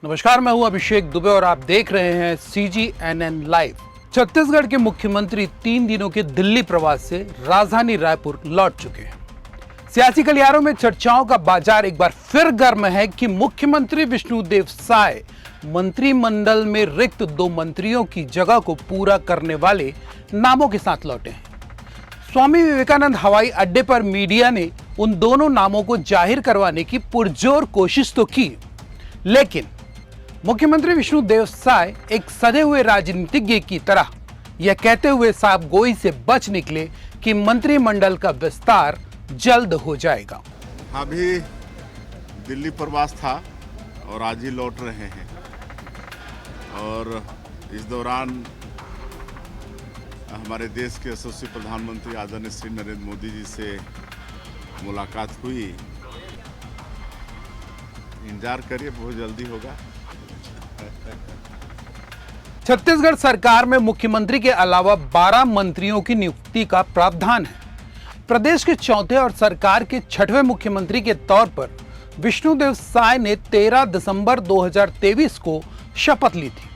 नमस्कार, मैं हूं अभिषेक दुबे और आप देख रहे हैं CGNN लाइव। छत्तीसगढ़ के मुख्यमंत्री 3 दिनों के दिल्ली प्रवास से राजधानी रायपुर लौट चुके हैं। सियासी गलियारों में चर्चाओं का बाजार एक बार फिर गर्म है कि मुख्यमंत्री विष्णुदेव साय मंत्रिमंडल में रिक्त 2 मंत्रियों की जगह को पूरा करने वाले नामों के साथ लौटे हैं। स्वामी विवेकानंद हवाई अड्डे पर मीडिया ने उन दोनों नामों को जाहिर करवाने की पुरजोर कोशिश तो की, लेकिन मुख्यमंत्री विष्णुदेव साय एक सधे हुए राजनीतिज्ञ की तरह यह कहते हुए साफ गोई से बच निकले कि मंत्रिमंडल का विस्तार जल्द हो जाएगा। अभी दिल्ली प्रवास था और आज ही लौट रहे हैं और इस दौरान हमारे देश के यशस्वी प्रधानमंत्री आदरणीय श्री नरेंद्र मोदी जी से मुलाकात हुई। इंतजार करिए, बहुत जल्दी होगा। छत्तीसगढ़ सरकार में मुख्यमंत्री के अलावा 12 मंत्रियों की नियुक्ति का प्रावधान है। प्रदेश के चौथे और सरकार के 6वें मुख्यमंत्री के तौर पर विष्णुदेव साय ने 13 दिसंबर 2023 को शपथ ली थी।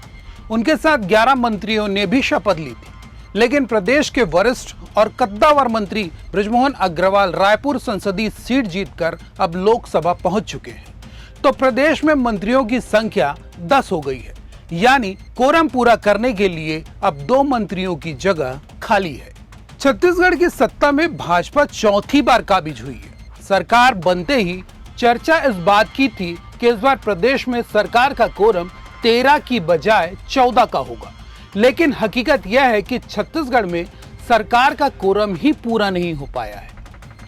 उनके साथ 11 मंत्रियों ने भी शपथ ली थी, लेकिन प्रदेश के वरिष्ठ और कद्दावर मंत्री बृजमोहन अग्रवाल रायपुर संसदीय सीट जीतकर अब लोकसभा पहुंच चुके हैं। तो प्रदेश में मंत्रियों की संख्या 10 हो गई है, यानी कोरम पूरा करने के लिए अब 2 मंत्रियों की जगह खाली है। छत्तीसगढ़ की सत्ता में भाजपा चौथी बार काबिज हुई है। सरकार बनते ही चर्चा इस बात की थी कि इस बार प्रदेश में सरकार का कोरम 13 की बजाय 14 का होगा, लेकिन हकीकत यह है कि छत्तीसगढ़ में सरकार का कोरम ही पूरा नहीं हो पाया है।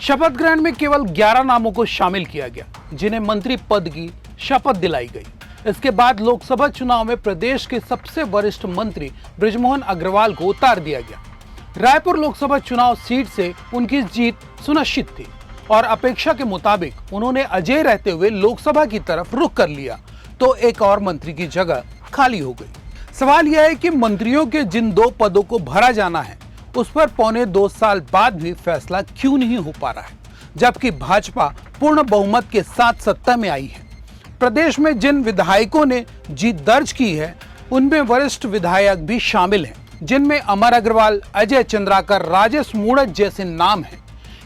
शपथ ग्रहण में केवल 11 नामों को शामिल किया गया, जिन्हें मंत्री पद की शपथ दिलाई गई। इसके बाद लोकसभा चुनाव में प्रदेश के सबसे वरिष्ठ मंत्री बृजमोहन अग्रवाल को उतार दिया गया। रायपुर लोकसभा चुनाव सीट से उनकी जीत सुनिश्चित थी और अपेक्षा के मुताबिक उन्होंने अजेय रहते हुए लोकसभा की तरफ रुख कर लिया, तो एक और मंत्री की जगह खाली हो गई। सवाल यह है कि मंत्रियों के जिन 2 पदों को भरा जाना है, उस पर पौने 2 साल बाद भी फैसला क्यों नहीं हो पा रहा है, जबकि भाजपा पूर्ण बहुमत के साथ सत्ता में आई है। प्रदेश में जिन विधायकों ने जीत दर्ज की है, उनमें वरिष्ठ विधायक भी शामिल हैं, जिनमें अमर अग्रवाल, अजय चंद्राकर, राजेश मूणत जैसे नाम हैं।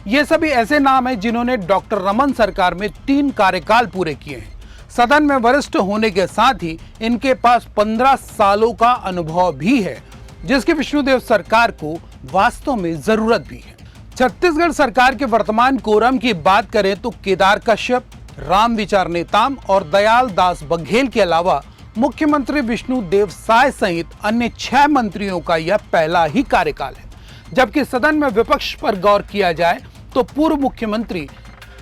ये सभी ऐसे नाम हैं जिन्होंने डॉक्टर रमन सरकार में 3 कार्यकाल पूरे किए हैं। सदन में वरिष्ठ होने के साथ ही इनके पास 15 सालों का अनुभव भी है, जिसकी विष्णुदेव सरकार को वास्तव में जरूरत भी है। छत्तीसगढ़ सरकार के वर्तमान कोरम की बात करें तो केदार कश्यप, राम विचार नेताम और दयाल दास बघेल के अलावा मुख्यमंत्री विष्णुदेव साय सहित अन्य 6 मंत्रियों का यह पहला ही कार्यकाल है। जबकि सदन में विपक्ष पर गौर किया जाए तो पूर्व मुख्यमंत्री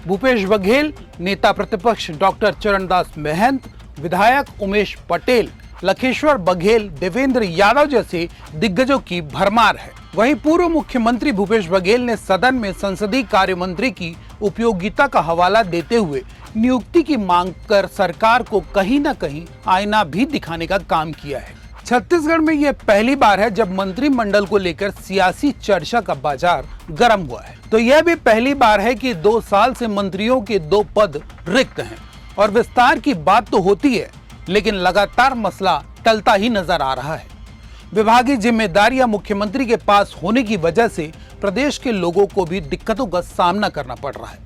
भूपेश बघेल, नेता प्रतिपक्ष डॉक्टर चरणदास महंत, विधायक उमेश पटेल, लखेश्वर बघेल, देवेंद्र यादव जैसे दिग्गजों की भरमार है। वहीं पूर्व मुख्यमंत्री भूपेश बघेल ने सदन में संसदीय कार्य मंत्री की उपयोगिता का हवाला देते हुए नियुक्ति की मांग कर सरकार को कहीं न कहीं आईना भी दिखाने का काम किया है। छत्तीसगढ़ में यह पहली बार है जब मंत्रिमंडल को लेकर सियासी चर्चा का बाजार गर्म हुआ है। तो यह भी पहली बार है कि 2 साल से मंत्रियों के 2 पद रिक्त हैं और विस्तार की बात तो होती है, लेकिन लगातार मसला टलता ही नजर आ रहा है। विभागीय जिम्मेदारियां मुख्यमंत्री के पास होने की वजह से प्रदेश के लोगों को भी दिक्कतों का सामना करना पड़ रहा है।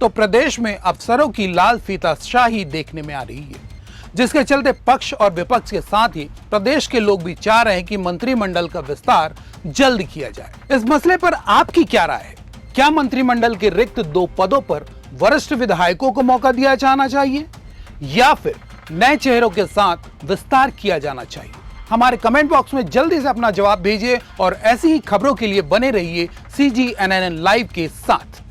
तो प्रदेश में अफसरों की लाल फीताशाही देखने में आ रही है, जिसके चलते पक्ष और विपक्ष के साथ ही प्रदेश के लोग भी चाह रहे हैं कि मंत्रिमंडल का विस्तार जल्द किया जाए। इस मसले पर आपकी क्या राय है? क्या मंत्रिमंडल के रिक्त 2 पदों पर वरिष्ठ विधायकों को मौका दिया जाना चाहिए या फिर नए चेहरों के साथ विस्तार किया जाना चाहिए? हमारे कमेंट बॉक्स में जल्दी से अपना जवाब भेजिए और ऐसी ही खबरों के लिए बने रहिए CGNN लाइव के साथ।